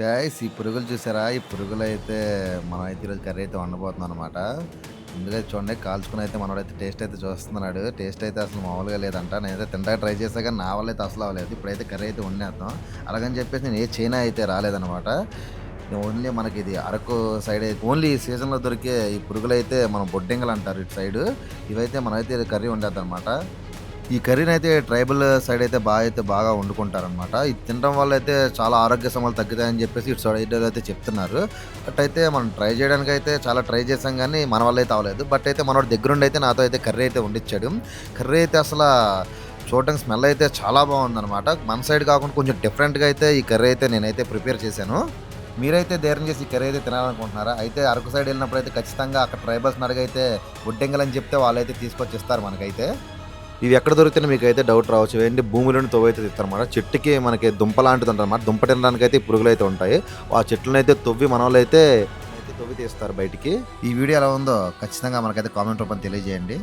Guys ఈ పురుగులు చూసారా? ఈ పురుగులైతే మనమైతే ఈరోజు కర్రీ అయితే వండబోతున్నాం అనమాట. ముందుగా చూడండి కాల్చుకొని అయితే మనోడైతే టేస్ట్ అయితే చూస్తున్నాడు. టేస్ట్ అయితే అసలు మామూలుగా లేదంట. నేనైతే తినడానికి ట్రై చేశా కానీ నా వల్ల అయితే అసలు అవ్వలేదు. ఇప్పుడైతే కర్రీ అయితే వండేద్దాం. అలాగని చెప్పేసి నేను ఏ చైనా అయితే రాలేదనమాట. ఓన్లీ మనకి ఇది అరకు సైడ్ ఓన్లీ ఈ సీజన్‌లో దొరికే ఈ పురుగులైతే మనం బొడ్డింగలు అంటారు ఇటు సైడు. ఇవైతే మనమైతే కర్రీ వండేద్దాం అనమాట. ఈ కర్రీనైతే ట్రైబల్ సైడ్ అయితే బాగా వండుకుంటారనమాట. ఇది తినడం వల్ల అయితే చాలా ఆరోగ్య సమస్యలు తగ్గుతాయని చెప్పేసి ఇటు సైడ్ అయితే చెప్తున్నారు. బట్ అయితే మనం ట్రై చేయడానికైతే చాలా ట్రై చేసాం గానీ, మన వల్ల అయితే అవ్వలేదు. బట్ అయితే మనోడు దగ్గరుండి అయితే నాతో అయితే కర్రీ అయితే వండిచ్చాడు. కర్రీ అయితే చూడడానికి స్మెల్ అయితే చాలా బాగుందనమాట. మన సైడ్ కాకుండా కొంచెం డిఫరెంట్‌గా అయితే ఈ కర్రీ అయితే నేనైతే ప్రిపేర్ చేశాను. మీరైతే ధైర్యం చేసి ఈ కర్రీ అయితే తినాలనుకుంటున్నారా? అయితే అరకు సైడ్ వెళ్ళినప్పుడైతే ఖచ్చితంగా అక్కడ ట్రైబల్స్‌ని అడిగైతే బొడ్డెంగలని చెప్తే వాళ్ళైతే తీసుకొచ్చి ఇస్తారు మనకైతే. ఇవి ఎక్కడ దొరుకుతాయో మీకైతే డౌట్ రావచ్చు. ఇవేంటి భూమిలోని తవ్వైతే తీస్తారనమాట. చెట్టుకి మనకి దుంప లాంటిది ఉంటదనమాట. దుంప తినడానికైతే ఈ పురుగులైతే ఉంటాయి. ఆ చెట్లనైతే తవ్వి మనోళ్ళైతే తవ్వి తీస్తారు బయటికి. ఈ వీడియో ఎలా ఉందో ఖచ్చితంగా మనకైతే కామెంట్ రూపంలో తెలియజేయండి.